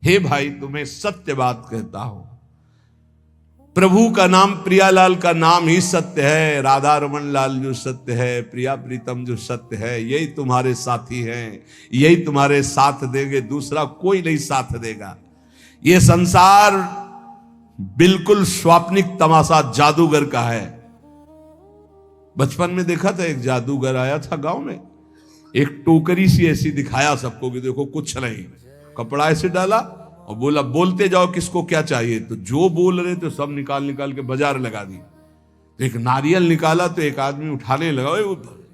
हे भाई तुम्हें सत्य बात कहता हूं, प्रभु का नाम, प्रियालाल का नाम ही सत्य है। राधा रमन लाल जो सत्य है, प्रिया प्रीतम जो सत्य है, यही तुम्हारे साथी हैं, यही तुम्हारे साथ देंगे, दूसरा कोई नहीं साथ देगा। ये संसार बिल्कुल स्वाप्निक तमाशा जादूगर का है। बचपन में देखा था, एक जादूगर आया था गांव में, एक टोकरी सी ऐसी दिखाया सबको कि देखो कुछ नहीं, कपड़ा ऐसे डाला और बोला बोलते जाओ किसको क्या चाहिए। तो जो बोल रहे थे सब निकाल निकाल के बाजार लगा दी। तो एक नारियल निकाला तो एक आदमी उठाने लगा,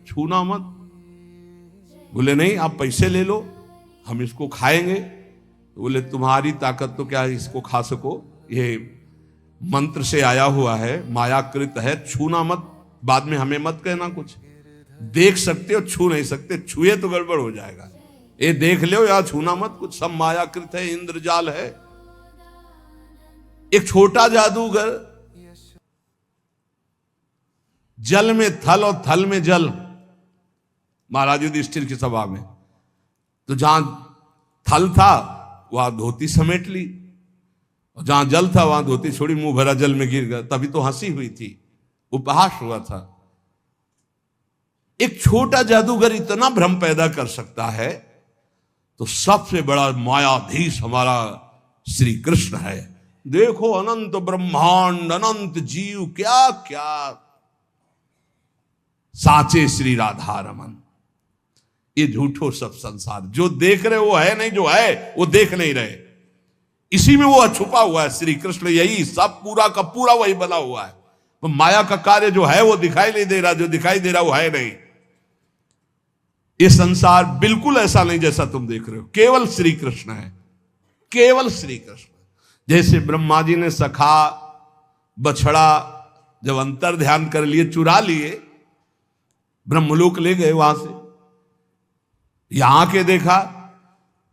छूना मत। बोले नहीं आप पैसे ले लो, हम इसको खाएंगे। तो बोले तुम्हारी ताकत तो क्या इसको खा सको, ये मंत्र से आया हुआ है, मायाकृत है, छूना मत, बाद में हमें मत कहना कुछ। देख सकते हो, छू नहीं सकते, छुए तो गड़बड़ हो जाएगा। ये देख लो या छूना मत, कुछ सब मायाकृत है, इंद्रजाल है। एक छोटा जादूगर, जल में थल और थल में जल, महाराज युधिष्ठिर की सभा में। तो जहां थल था वहां धोती समेट ली, और जहां जल था वहां धोती छोड़ी, मुंह भरा जल में गिर गया। तभी तो हंसी हुई थी, उपहास हुआ था। एक छोटा जादूगर इतना भ्रम पैदा कर सकता है, तो सबसे बड़ा मायाधीश हमारा श्री कृष्ण है। देखो अनंत ब्रह्मांड, अनंत जीव, क्या क्या साचे श्री राधा रमन। ये झूठो सब संसार, जो देख रहे वो है नहीं, जो है वो देख नहीं रहे। इसी में वो छुपा हुआ है श्री कृष्ण, यही सब पूरा का पूरा वही बना हुआ है। तो माया का कार्य जो है वो दिखाई नहीं दे रहा, जो दिखाई दे रहा वो है नहीं। ये संसार बिल्कुल ऐसा नहीं जैसा तुम देख रहे हो, केवल श्री कृष्ण है, केवल श्री कृष्ण। जैसे ब्रह्मा जी ने सखा बछड़ा जब अंतर ध्यान कर लिए, चुरा लिए, ब्रह्मलोक ले गए, वहां से यहां के देखा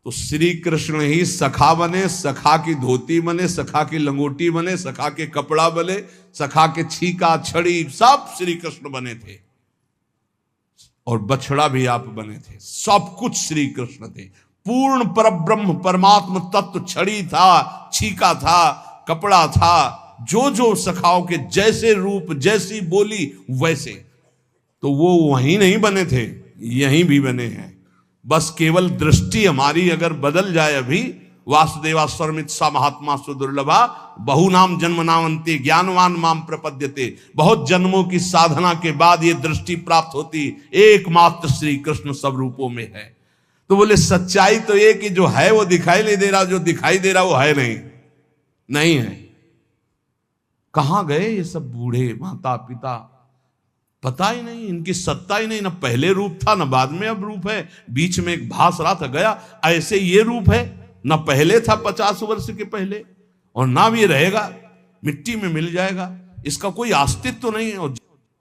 तो श्री कृष्ण ही सखा बने, सखा की धोती बने, सखा की लंगोटी बने, सखा के कपड़ा बने, सखा के छीका छड़ी सब श्री कृष्ण बने थे, और बछड़ा भी आप बने थे। सब कुछ श्री कृष्ण थे। पूर्ण परब्रह्म परमात्म तत्व छड़ी था, छीका था, कपड़ा था, जो जो सखाओं के जैसे रूप, जैसी बोली वैसे। तो वो वहीं नहीं बने थे, यहीं भी बने हैं। बस केवल दृष्टि हमारी अगर बदल जाए अभी, वासुदेवा स्वरमित सा महात्मा सुदुर्लभा बहु नाम जन्म नामंते ज्ञानवान माम प्रपद्यते। बहुत जन्मों की साधना के बाद ये दृष्टि प्राप्त होती, एकमात्र श्री कृष्ण सब रूपों में है। तो बोले सच्चाई तो ये कि जो है वो दिखाई नहीं दे रहा, जो दिखाई दे रहा वो है नहीं है। कहां गए ये सब बूढ़े माता पिता, पता ही नहीं, इनकी सत्ता ही नहीं, ना पहले रूप था ना बाद में अब रूप है, बीच में एक भास रहा था गया। ऐसे ये रूप है, ना पहले था 50 वर्ष के पहले, और ना भी रहेगा, मिट्टी में मिल जाएगा, इसका कोई अस्तित्व तो नहीं है। और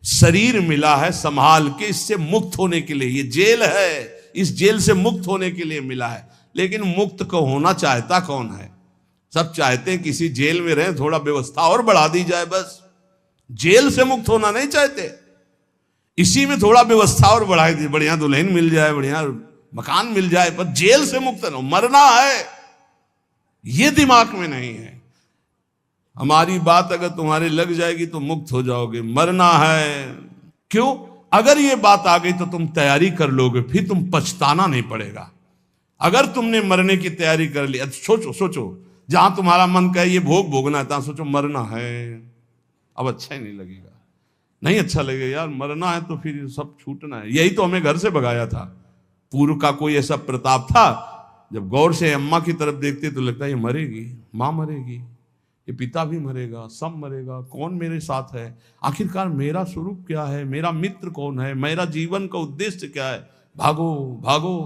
शरीर मिला है संभाल के, इससे मुक्त होने के लिए, ये जेल है, इस जेल से मुक्त होने के लिए मिला है। लेकिन मुक्त को होना चाहता कौन है? सब चाहते हैं किसी जेल में रहे, थोड़ा व्यवस्था और बढ़ा दी जाए, बस। जेल से मुक्त होना नहीं चाहते, इसी में थोड़ा व्यवस्था और बढ़ा दी, बढ़िया दुल्हन मिल जाए, बढ़िया मकान मिल जाए, पर जेल से मुक्त न, मरना है, ये दिमाग में नहीं है। हमारी बात अगर तुम्हारे लग जाएगी तो मुक्त हो जाओगे, मरना है। क्यों? अगर ये बात आ गई तो तुम तैयारी कर लोगे, फिर तुम पछताना नहीं पड़ेगा। अगर तुमने मरने की तैयारी कर ली, सोचो जहां तुम्हारा मन कहे ये भोग भोगना है, तहां सोचो मरना है, अब अच्छा ही नहीं लगेगा, नहीं अच्छा लगेगा यार, मरना है तो फिर सब छूटना है। यही तो हमें घर से भगाया था। पूर्व का कोई ऐसा प्रताप था, जब गौर से अम्मा की तरफ देखते तो लगता है ये मरेगी, माँ मरेगी, ये पिता भी मरेगा, सब मरेगा, कौन मेरे साथ है, आखिरकार मेरा स्वरूप क्या है, मेरा मित्र कौन है, मेरा जीवन का उद्देश्य क्या है, भागो भागो,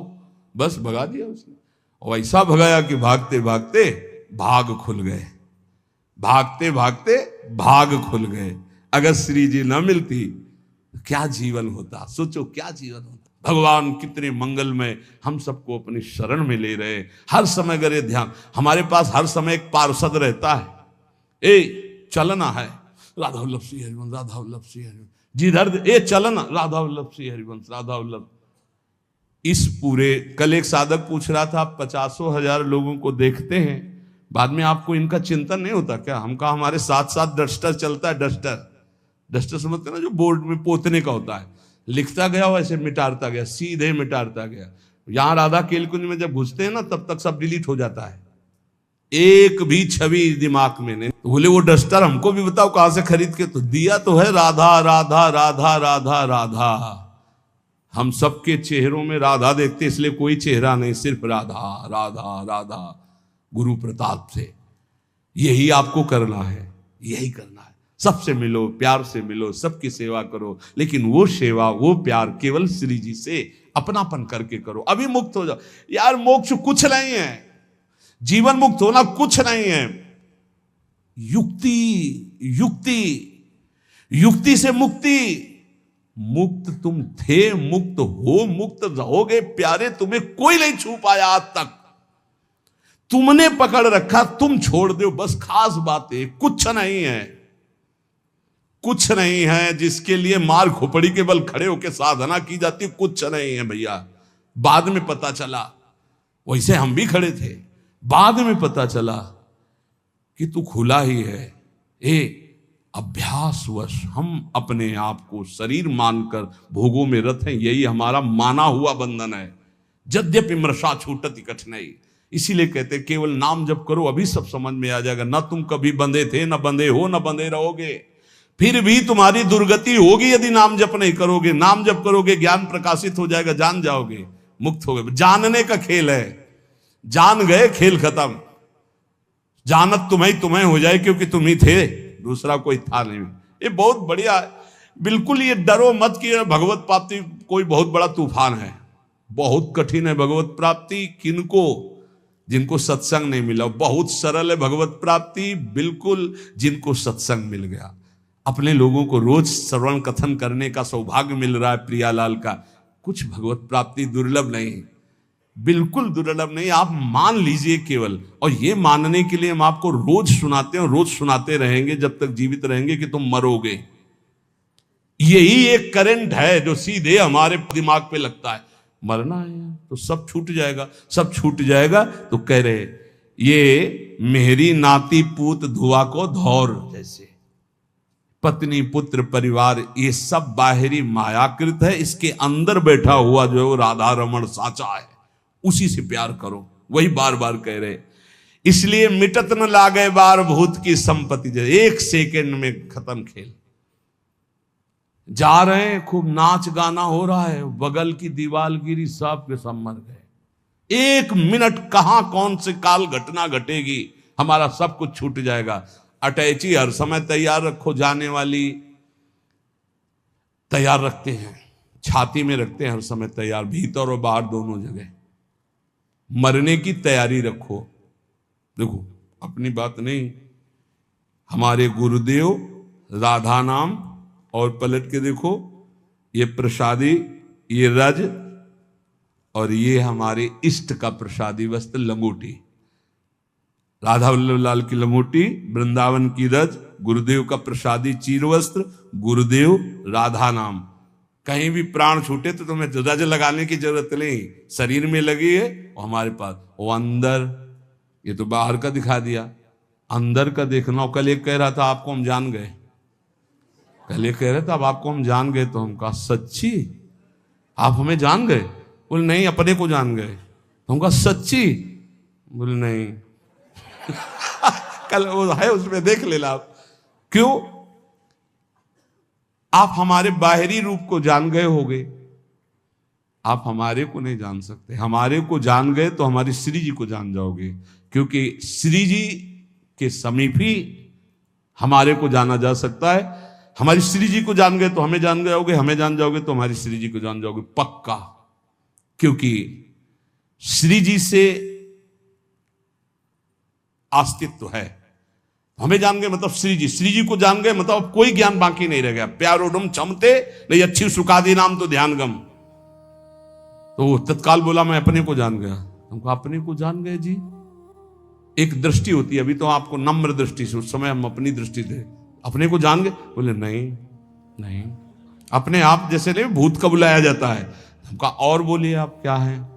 बस भगा दिया उसने। और ऐसा भगाया कि भागते भागते भाग खुल गए, भागते भागते भाग खुल गए। अगर श्री जी न मिलती तो क्या जीवन होता, सोचो क्या जीवन होता। भगवान कितने मंगलमय हम सबको अपनी शरण में ले रहे। हर समय अगर ये ध्यान, हमारे पास हर समय एक पार्षद रहता है, ए चलना है राधा वल्लभ श्री हरिवंश, राधा वल्लभ श्री हरिवंश, जिधर ए चलना राधा वल्लभ श्री हरिवंश, राधा वल्लभ। इस पूरे, कल एक साधक पूछ रहा था, आप 50,000 लोगों को देखते हैं, बाद में आपको इनका चिंतन नहीं होता क्या? हम कहा हमारे साथ साथ डस्टर चलता है। डस्टर, डस्टर समझते ना, जो बोर्ड में पोतने का होता है, लिखता गया वैसे मिटाता गया, सीधे मिटाता गया। यहां राधा केलकुंज में जब घुसते हैं ना, तब तक सब डिलीट हो जाता है, एक भी छवि दिमाग में नहीं। तो बोले वो डस्टर हमको भी बताओ कहां से खरीद के? तो दिया तो है राधा राधा राधा राधा राधा। हम सबके चेहरों में राधा देखते, इसलिए कोई चेहरा नहीं, सिर्फ राधा राधा राधा। गुरु प्रताप से यही आपको करना है, यही करना है। सबसे मिलो, प्यार से मिलो, सबकी सेवा करो, लेकिन वो सेवा, वो प्यार केवल श्री जी से अपनापन करके करो। अभी मुक्त हो जाओ यार। मोक्ष कुछ नहीं है, जीवन मुक्त होना कुछ नहीं है। युक्ति, युक्ति, युक्ति से मुक्ति। मुक्त तुम थे, मुक्त हो, मुक्त रहोगे प्यारे। तुम्हें कोई नहीं छू पाया आज तक, तुमने पकड़ रखा, तुम छोड़ दो बस। खास बात है, कुछ नहीं है, कुछ नहीं है जिसके लिए मार खोपड़ी के बल खड़े होकर साधना की जाती, कुछ नहीं है भैया। बाद में पता चला, वैसे हम भी खड़े थे, बाद में पता चला कि तू खुला ही है। अभ्यासवश हम अपने आप को शरीर मानकर भोगों में रत हैं, यही हमारा माना हुआ बंधन है। यद्यपि मृषा छूटति कठिनाई, इसीलिए कहते केवल नाम जप करो, अभी सब समझ में आ जाएगा। न तुम कभी बंधे थे, न बंधे हो, न बंधे रहोगे। फिर भी तुम्हारी दुर्गति होगी यदि नाम जप नहीं करोगे। नाम जप करोगे, ज्ञान प्रकाशित हो जाएगा, जान जाओगे, मुक्त हो गए। जानने का खेल है, जान गए खेल खत्म। जानत तुम्हें हो जाए, क्योंकि तुम ही थे, दूसरा कोई था नहीं। ये बहुत बढ़िया है। बिल्कुल ये डरो मत कि भगवत प्राप्ति कोई बहुत बड़ा तूफान है। बहुत कठिन है भगवत प्राप्ति। किनको? जिनको सत्संग नहीं मिला। बहुत सरल है भगवत प्राप्ति, बिल्कुल जिनको सत्संग मिल गया। अपने लोगों को रोज श्रवण कथन करने का सौभाग्य मिल रहा है प्रियालाल का। कुछ भगवत प्राप्ति दुर्लभ नहीं, बिल्कुल दुर्लभ नहीं। आप मान लीजिए केवल, और ये मानने के लिए हम आपको रोज सुनाते हैं, रोज सुनाते रहेंगे जब तक जीवित रहेंगे कि तुम मरोगे। यही एक करंट है जो सीधे हमारे दिमाग पे लगता है, मरना है तो सब छूट जाएगा, सब छूट जाएगा। तो कह रहे ये मेहरी नाती पूत धुआ को धौर जैसे, पत्नी पुत्र परिवार ये सब बाहरी मायाकृत है। इसके अंदर बैठा हुआ जो है वो राधा रमण साचा है, उसी से प्यार करो। वही बार बार कह रहे, इसलिए मिटत न लागे बार भूत की संपत्ति। एक सेकंड में खत्म खेल। जा रहे हैं, खूब नाच गाना हो रहा है, बगल की दीवार गिरी, सब के सब मर गए। एक मिनट कहां कौन से काल घटना घटेगी, हमारा सब कुछ छूट जाएगा। अटैची हर समय तैयार रखो, जाने वाली तैयार रखते हैं, छाती में रखते हैं हर समय तैयार, भीतर और बाहर दोनों जगह। मरने की तैयारी रखो। देखो अपनी बात नहीं, हमारे गुरुदेव राधा नाम, और पलट के देखो ये प्रसादी, ये रज, और ये हमारे इष्ट का प्रसादी वस्त्र लंगोटी। राधा वल्लभ लाल की लंगोटी, वृंदावन की रज, गुरुदेव का प्रसादी चीर वस्त्र, गुरुदेव राधा नाम। कहीं भी प्राण छूटे तो तुम्हें रज लगाने की जरूरत नहीं, शरीर में लगी है। और हमारे पास वो अंदर, ये तो बाहर का दिखा दिया, अंदर का देखना। कल एक कह रहा था आपको हम जान गए, कल एक कह रहे थे अब आपको हम जान गए। तो हम कहा सच्ची आप हमें जान गए? बोले नहीं, अपने को जान गए। तो हम कहा सच्ची? बोले नहीं। कल वो है उसमें देख लेना आप। क्यों? आप हमारे बाहरी रूप को जान गए होगे, आप हमारे को नहीं जान सकते। हमारे को जान गए तो हमारी श्री जी को जान जाओगे, क्योंकि श्री जी के समीप ही हमारे को जाना जा सकता है। हमारी श्री जी को जान गए तो हमें जान जाओगे, हमें जान जाओगे तो हमारी श्री जी को जान जाओगे पक्का। क्योंकि श्री जी से अस्तित्व है। हमें जान गए मतलब श्री जी को जान गए मतलब कोई ज्ञान बाकी नहीं रह गया। प्यारोडम चमते नहीं अच्छी सुखादी नाम तो ध्यान गम। तो तत्काल बोला मैं अपने को जान गया। हमको अपने को जान गए जी। एक दृष्टि होती है, अभी तो आपको नम्र दृष्टि से, उस समय हम अपनी दृष्टि थे। अपने को जान गए? बोले नहीं नहीं, अपने आप जैसे नहीं भूत का बुलाया जाता है, हमका और बोलिए आप क्या हैं।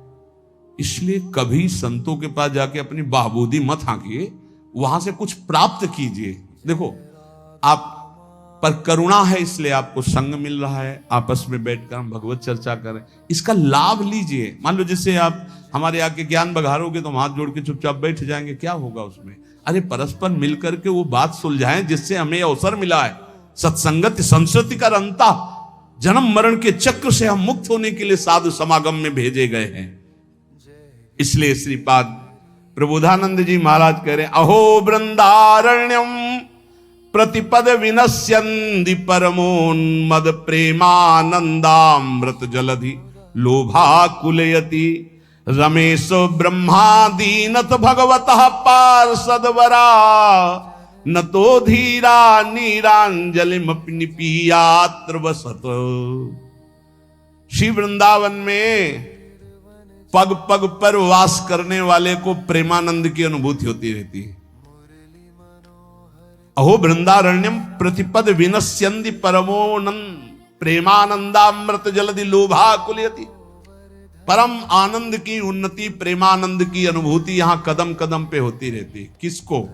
इसलिए कभी संतों के पास जाके अपनी बाबूदी मत हाँकिए, वहां से कुछ प्राप्त कीजिए। देखो आप पर करुणा है इसलिए आपको संग मिल रहा है, आपस में बैठकर हम भगवत चर्चा करें, इसका लाभ लीजिए। मान लो जैसे आप हमारे आके ज्ञान बघारोगे तो हम हाथ जोड़ के चुपचाप बैठ जाएंगे, क्या होगा उसमें? अरे परस्पर मिलकर के वो बात सुलझाएं जिससे हमें अवसर मिला है। सत्संगत संस्कृति का अंता, जन्म मरण के चक्र से हम मुक्त होने के लिए साधु समागम में भेजे गए हैं। इसलिए श्रीपाद प्रबोधानंद जी महाराज कह रहे हैं, अहो वृंदारण्यम प्रतिपद विनश्यन्ति परमोन्मद प्रेमानंदामृत जलधि लोभाकुलयति रमेश ब्रह्मादीनत भगवतः पार्षदवरा न तो धीरा नीरांजलिमपि निपीयात्र वसत। श्री वृंदावन में पग पग पर वास करने वाले को प्रेमानंद की अनुभूति होती रहती है। अहो वृंदारण्यम प्रतिपद विनश्यन्ति परमोनंद प्रेमानंदामृत जलधि लोभाकुलयति। परम आनंद की उन्नति, प्रेमानंद की अनुभूति यहां कदम कदम पे होती रहती है। किसको?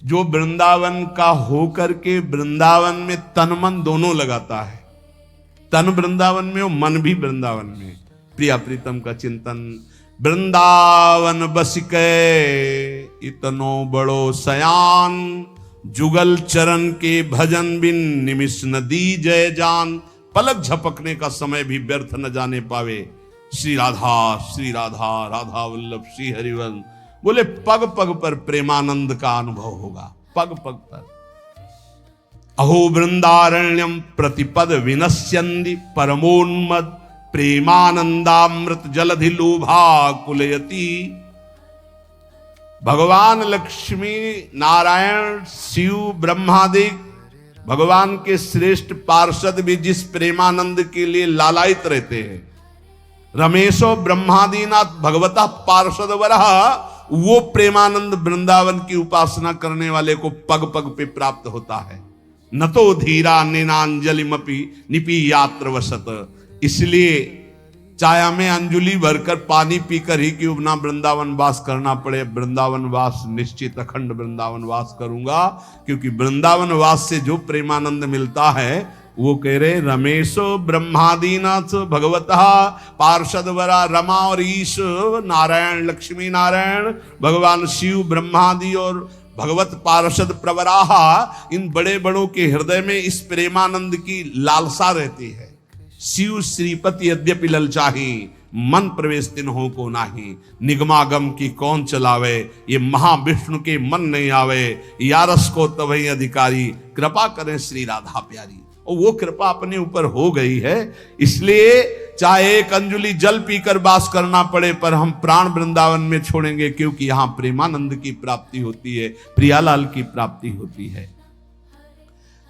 जो वृंदावन का होकर के वृंदावन में तन मन दोनों लगाता है। तन वृंदावन में और मन भी वृंदावन में। प्रिया प्रीतम का चिंतन, वृंदावन बसिके इतनो बड़ो सयान, जुगल चरण के भजन बिन निमिष न दी जय जान। पलक झपकने का समय भी व्यर्थ न जाने पावे। श्री राधा राधा वल्लभ श्री हरिवंश। बोले पग पग पर प्रेमानंद का अनुभव होगा, पग पग पर। अहो वृंदारण्यम प्रतिपद विनश्यन्ति परमोन्मद प्रेमानंदामृत जलधि लोभाकुलयति। भगवान लक्ष्मी नारायण शिव ब्रह्मादि भगवान के श्रेष्ठ पार्षद भी जिस प्रेमानंद के लिए लालायित रहते हैं, रमेशो ब्रह्मादीनाथ भगवता पार्षद वरह, वो प्रेमानंद वृंदावन की उपासना करने वाले को पग पग पे प्राप्त होता है। न तो धीरा नेनांजलिमपि निपीयात्र वसत। इसलिए चाया में अंजुलि भरकर पानी पीकर ही क्यों ना वृंदावन वास करना पड़े, वृंदावन वास निश्चित अखंड वृंदावन वास करूंगा। क्योंकि वृंदावन वास से जो प्रेमानंद मिलता है वो कह रहे रमेशो ब्रह्मादीनाथ भगवतः पार्षदवरा। रमा और ईश नारायण लक्ष्मी नारायण भगवान शिव ब्रह्मादि और भगवत पार्षद प्रवराहा, इन बड़े बड़ों के हृदय में इस प्रेमानंद की लालसा रहती है। शिव श्रीपति यद्यपि ललचाही, मन प्रवेश तिन हो को नाही। निगमागम की कौन चलावे, ये महाविष्णु के मन नहीं आवे। यारस को तवही अधिकारी, कृपा करें श्री राधा प्यारी। और वो कृपा अपने ऊपर हो गई है। इसलिए चाहे एक अंजुलि जल पीकर वास करना पड़े, पर हम प्राण वृंदावन में छोड़ेंगे, क्योंकि यहां प्रेमानंद की प्राप्ति होती है, प्रियालाल की प्राप्ति होती है।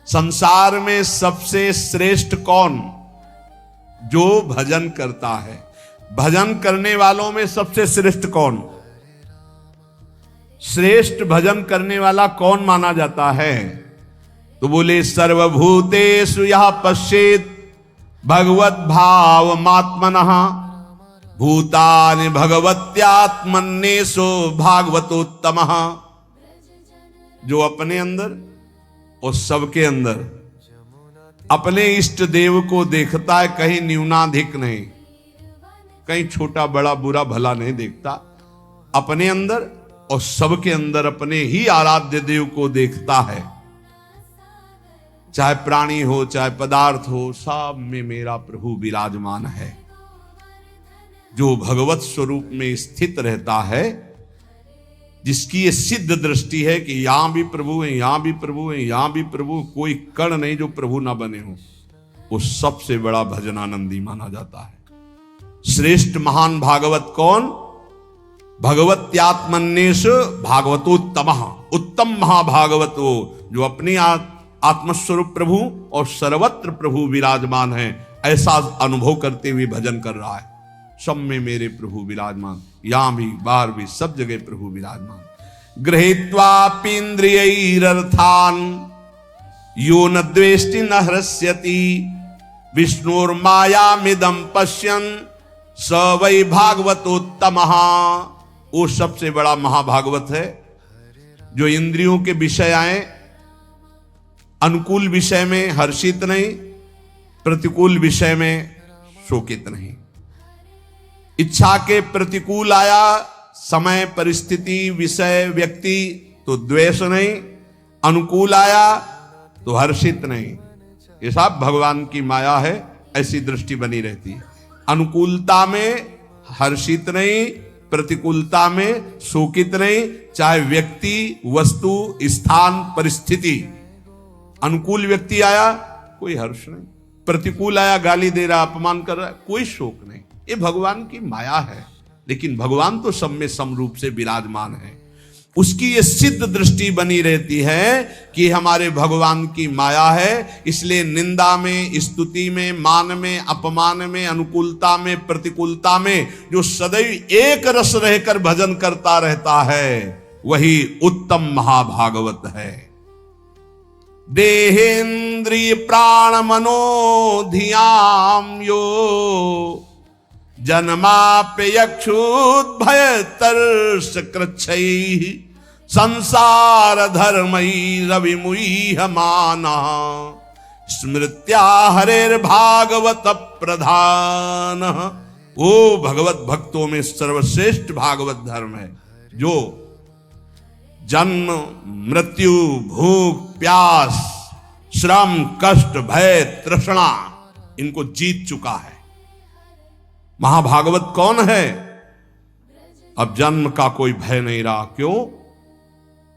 संसार में सबसे श्रेष्ठ कौन? जो भजन करता है। भजन करने वालों में सबसे श्रेष्ठ कौन? श्रेष्ठ भजन करने वाला कौन माना जाता है? तो बोले सर्वभूतेषु यः पश्येत् भगवत भाव मात्मनः भूतानि भगवत्यात्मन्येषु भागवतोत्तमः। जो अपने अंदर और सबके अंदर अपने इष्ट देव को देखता है, कहीं न्यूनाधिक नहीं, कहीं छोटा बड़ा बुरा भला नहीं देखता। अपने अंदर और सबके अंदर अपने ही आराध्य देव को देखता है। चाहे प्राणी हो चाहे पदार्थ हो, सब में मेरा प्रभु विराजमान है। जो भगवत स्वरूप में स्थित रहता है, जिसकी ये सिद्ध दृष्टि है कि यहां भी प्रभु है, यहां भी प्रभु है, यहां भी प्रभु, कोई कण नहीं जो प्रभु ना बने हो, वो सबसे बड़ा भजनानंदी माना जाता है। श्रेष्ठ महान भागवत कौन? भगवत्यात्मन्येषु भागवतोत्तमः। उत्तम महाभागवत वो जो अपनी आत्मस्वरूप प्रभु और सर्वत्र प्रभु विराजमान है, ऐसा अनुभव करते हुए भजन कर रहा है। सब में मेरे प्रभु विराजमान, यहां भी बाहर भी सब जगह प्रभु विराजमान। गृहीत्वापीन्द्रियैरर्थान् यो न द्वेष्टि न हृष्यति विष्णुर्मायामिदं पश्यन् स वै भागवतोत्तमः। वो सबसे बड़ा महाभागवत है जो इंद्रियों के विषय आए, अनुकूल विषय में हर्षित नहीं, प्रतिकूल विषय में शोकित नहीं। इच्छा के प्रतिकूल आया, समय परिस्थिति विषय व्यक्ति तो द्वेष नहीं, अनुकूल आया तो हर्षित नहीं। ये सब भगवान की माया है, ऐसी दृष्टि बनी रहती है। अनुकूलता में हर्षित नहीं, प्रतिकूलता में शोकित नहीं, चाहे व्यक्ति, वस्तु, स्थान, परिस्थिति। अनुकूल व्यक्ति आया कोई हर्ष नहीं, प्रतिकूल आया गाली दे रहा, अपमान कर रहा, कोई शोक नहीं। ये भगवान की माया है। लेकिन भगवान तो सब में समरूप से विराजमान है। उसकी ये सिद्ध दृष्टि बनी रहती है कि हमारे भगवान की माया है, इसलिए निंदा में, स्तुति में, मान में, अपमान में, अनुकूलता में, प्रतिकूलता में जो सदैव एक रस रहकर भजन करता रहता है वही उत्तम महाभागवत है। देहेन्द्रिय प्राण मनो धियाम यो जन्माप्यक्षुद्भय तर्ष कृच्छैः संसार धर्मैः रविमुह्य मानः स्मृत्या हरेर्भागवत प्रधानः। वो भगवत भक्तों में सर्वश्रेष्ठ भागवत धर्म है जो जन्म, मृत्यु, भूख, प्यास, श्रम, कष्ट, भय, तृष्णा इनको जीत चुका है। महाभागवत कौन है? अब जन्म का कोई भय नहीं रहा। क्यों?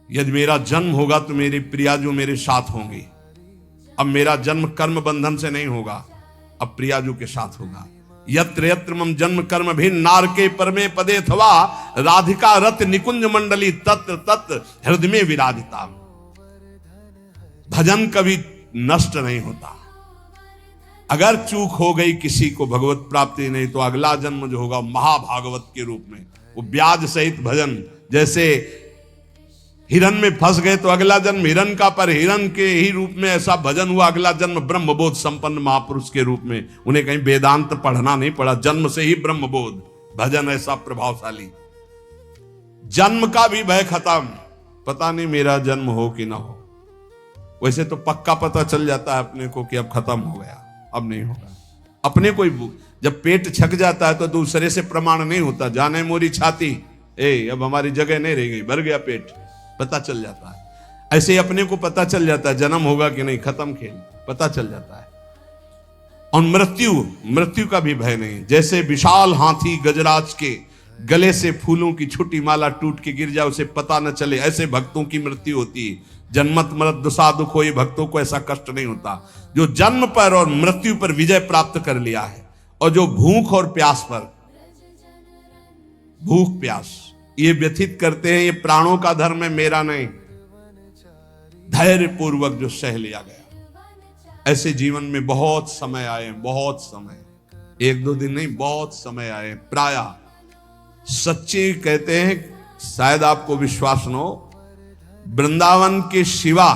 यदि मेरा जन्म होगा तो मेरी प्रिया जो मेरे साथ होंगी। अब मेरा जन्म कर्म बंधन से नहीं होगा, अब प्रियाजू के साथ होगा। यत्र यत्र मम जन्म कर्म भी नारके परमे पदे अथवा राधिका रत निकुंज मंडली तत्र तत्र हृदय में विराजिता। भजन कभी नष्ट नहीं होता। अगर चूक हो गई किसी को भगवत प्राप्ति नहीं तो अगला जन्म जो होगा महाभागवत के रूप में, वो ब्याज सहित भजन। जैसे हिरन में फंस गए तो अगला जन्म हिरन का, पर हिरन के ही रूप में ऐसा भजन हुआ। अगला जन्म ब्रह्मबोध संपन्न महापुरुष के रूप में। उन्हें कहीं वेदांत पढ़ना नहीं पड़ा, जन्म से ही ब्रह्मबोध। भजन ऐसा प्रभावशाली। जन्म का भी भय खत्म। पता नहीं मेरा जन्म हो कि ना हो। वैसे तो पक्का पता चल जाता है अपने को कि अब खत्म हो गया, अब नहीं होगा। अपने को जब पेट छक जाता है तो दूसरे से प्रमाण नहीं होता। जाने मोरी छाती, अब हमारी जगह नहीं रह गई, भर गया पेट, पता चल जाता है। ऐसे ही अपने को पता चल जाता है जन्म होगा कि नहीं, खत्म खेल, पता चल जाता है। और मृत्यु का भी भय नहीं। जैसे विशाल हाथी गजराज के गले से फूलों की छोटी माला टूट के गिर जाए, उसे पता न चले, ऐसे भक्तों की मृत्यु होती है। जन्मत मरत दुसा दुख हो, ये भक्तों को ऐसा कष्ट नहीं होता। जो जन्म पर और मृत्यु पर विजय प्राप्त कर लिया है, और जो भूख और प्यास पर, भूख प्यास ये व्यथित करते हैं, ये प्राणों का धर्म है, मेरा नहीं। धैर्य पूर्वक जो सह लिया गया। ऐसे जीवन में बहुत समय आए, बहुत समय, एक दो दिन नहीं, बहुत समय आए। प्रायः सच्चे कहते हैं, शायद आपको विश्वास न हो, वृंदावन के सिवा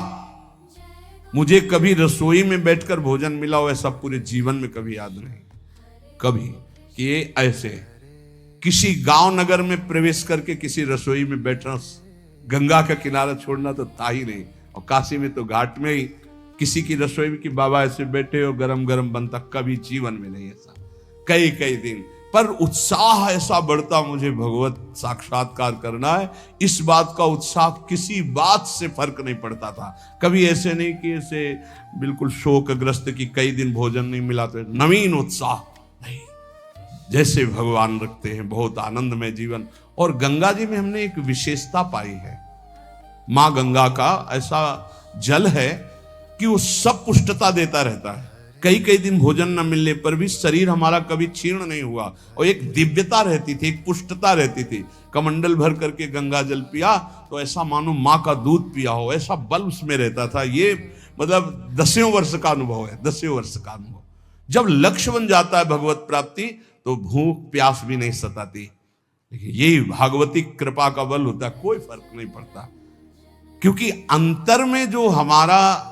मुझे कभी रसोई में बैठकर भोजन मिला हो ऐसा पूरे जीवन में कभी याद नहीं। कभी कि ये ऐसे किसी गांव नगर में प्रवेश करके किसी रसोई में बैठना, गंगा का किनारा छोड़ना तो था ही नहीं। और काशी में तो घाट में ही किसी की रसोई में कि बाबा ऐसे बैठे और गरम गरम बनता, कभी जीवन में नहीं ऐसा। कई कई दिन पर उत्साह ऐसा बढ़ता, मुझे भगवत साक्षात्कार करना है। इस बात का उत्साह किसी बात से फर्क नहीं पड़ता था। कभी ऐसे नहीं कि ऐसे बिल्कुल शोकग्रस्त कि कई दिन भोजन नहीं मिला तो नवीन उत्साह नहीं। जैसे भगवान रखते हैं, बहुत आनंदमय जीवन। और गंगा जी में हमने एक विशेषता पाई है। मां गंगा का ऐसा जल है कि वो सब पुष्टता देता रहता है। कई कई दिन भोजन न मिलने पर भी शरीर हमारा कभी क्षीण नहीं हुआ, और एक दिव्यता रहती थी, एक पुष्टता रहती थी। कमंडल भर करके गंगा जल पिया तो ऐसा मानो माँ का दूध पिया हो, ऐसा बल उसमें रहता था। ये मतलब 10वें वर्ष का अनुभव है, 10वें वर्ष का अनुभव। जब लक्ष्य बन जाता है भगवत प्राप्ति तो भूख प्यास भी नहीं सताती। लेकिन यही भागवती कृपा का बल होता है, कोई फर्क नहीं पड़ता। क्योंकि अंतर में जो हमारा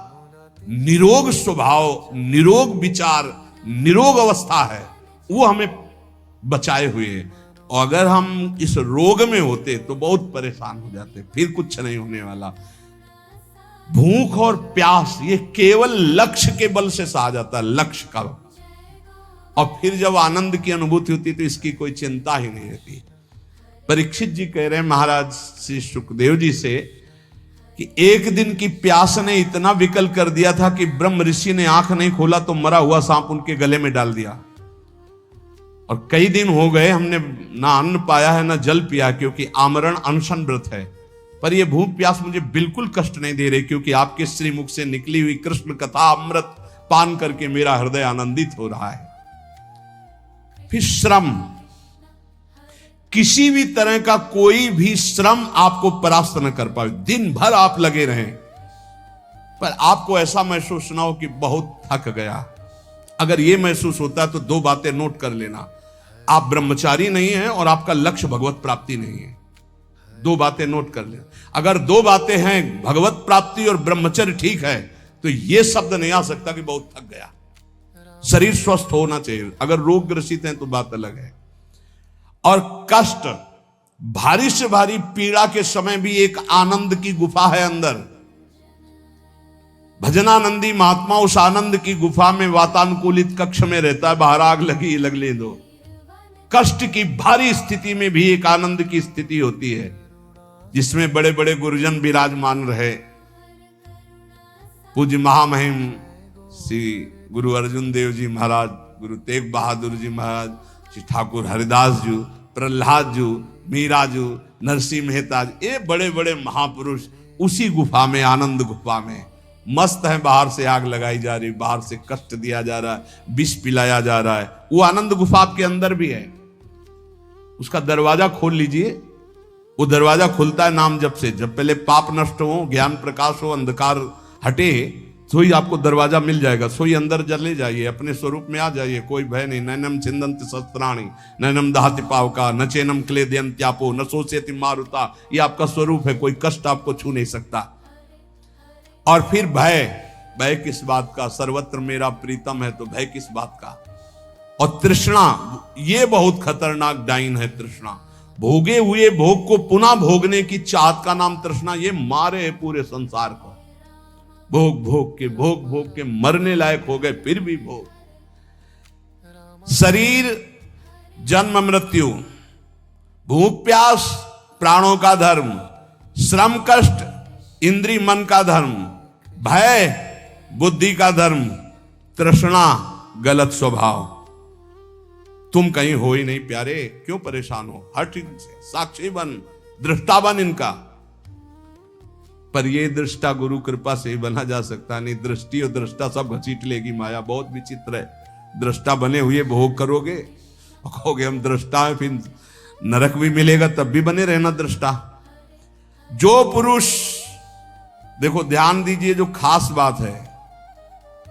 निरोग स्वभाव, निरोग विचार, निरोग अवस्था है वो हमें बचाए हुए है। और अगर हम इस रोग में होते तो बहुत परेशान हो जाते, फिर कुछ नहीं होने वाला। भूख और प्यास ये केवल लक्ष्य के बल से सहा जाता है, लक्ष्य का। और फिर जब आनंद की अनुभूति होती तो इसकी कोई चिंता ही नहीं रहती। परीक्षित जी कह रहे हैं महाराज श्री सुखदेव जी से कि एक दिन की प्यास ने इतना विकल कर दिया था कि ब्रह्म ऋषि ने आंख नहीं खोला तो मरा हुआ सांप उनके गले में डाल दिया। और कई दिन हो गए हमने ना अन्न पाया है ना जल पिया, क्योंकि आमरण अनशन व्रत है। पर यह भूख प्यास मुझे बिल्कुल कष्ट नहीं दे रही, क्योंकि आपके श्रीमुख से निकली हुई कृष्ण कथा अमृत पान करके मेरा हृदय आनंदित हो रहा है। फिर श्रम, किसी भी तरह का कोई भी श्रम आपको परास्त न कर पाए। दिन भर आप लगे रहें पर आपको ऐसा महसूस ना हो कि बहुत थक गया। अगर यह महसूस होता है तो दो बातें नोट कर लेना, आप ब्रह्मचारी नहीं हैं और आपका लक्ष्य भगवत प्राप्ति नहीं है। दो बातें नोट कर लेना। अगर दो बातें हैं, भगवत प्राप्ति और ब्रह्मचर्य ठीक है, तो यह शब्द नहीं आ सकता कि बहुत थक गया। शरीर स्वस्थ होना चाहिए। अगर रोग ग्रसित हैं तो बात अलग है। और कष्ट, भारी से भारी पीड़ा के समय भी एक आनंद की गुफा है अंदर। भजनानंदी महात्मा उस आनंद की गुफा में वातानुकूलित कक्ष में रहता है, बाहर आग लगी लगने दो। कष्ट की भारी स्थिति में भी एक आनंद की स्थिति होती है, जिसमें बड़े बड़े गुरुजन विराजमान रहे। पूज्य महामहिम श्री गुरु अर्जुन देव जी महाराज, गुरु तेग बहादुर जी महाराज, श्री ठाकुर हरिदास जी, प्रहलाद जी, मीरा जी, नरसिंह मेहता जी, ये बड़े बड़े महापुरुष उसी गुफा में, आनंद गुफा में मस्त है। बाहर से आग लगाई जा रही, बाहर से कष्ट दिया जा रहा है, विष पिलाया जा रहा है। वो आनंद गुफा आपके अंदर भी है। उसका दरवाजा खोल लीजिए। वो दरवाजा खुलता है नाम जप से। जब पहले पाप नष्ट हो, ज्ञान प्रकाश हो, अंधकार हटे, तो ही आपको दरवाजा मिल जाएगा। सोई अंदर चले जाइए, अपने स्वरूप में आ जाइए, कोई भय नहीं। नैनम छिंदन्ति शस्त्राणि नैनम दहति पावका न चैनम क्लेदयन्त्यापो न शोषयति मारुता। ये आपका स्वरूप है, कोई कष्ट आपको छू नहीं सकता। और फिर भय, भय किस बात का? सर्वत्र मेरा प्रीतम है, तो भय किस बात का? और तृष्णा, ये बहुत खतरनाक डाइन है तृष्णा। भोगे हुए भोग को पुनः भोगने की चाहत का नाम तृष्णा। ये मारे है पूरे संसार को। भोग भोग के मरने लायक हो गए, फिर भी भोग। शरीर जन्म मृत्यु, भूख प्यास प्राणों का धर्म, श्रम कष्ट इंद्री मन का धर्म, भय बुद्धि का धर्म, तृष्णा गलत स्वभाव। तुम कहीं हो ही नहीं प्यारे, क्यों परेशान हो? हट इनसे, साक्षी बन, दृष्टा बन इनका। पर ये दृष्टा गुरु कृपा से ही बना जा सकता नहीं। दृष्टि और दृष्टा सब घसीट लेगी माया। बहुत विचित्र है। दृष्टा बने हुए भोग करोगे और कहोगे हम दृष्टा हैं, फिर नरक भी मिलेगा, तब भी बने रहना दृष्टा। जो पुरुष, देखो ध्यान दीजिए, जो खास बात है,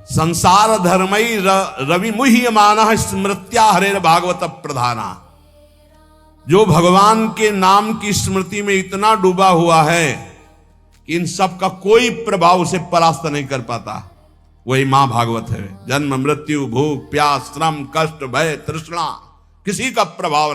संसार धर्मई रवि मुह्यमानः स्मृत्या हरेर भागवत प्रधाना। जो भगवान के नाम की स्मृति में इतना डूबा हुआ है कि इन सब का कोई प्रभाव उसे परास्त नहीं कर पाता, वही मां भागवत है। जन्म मृत्यु भूख प्यास श्रम कष्ट भय तृष्णा, किसी का प्रभाव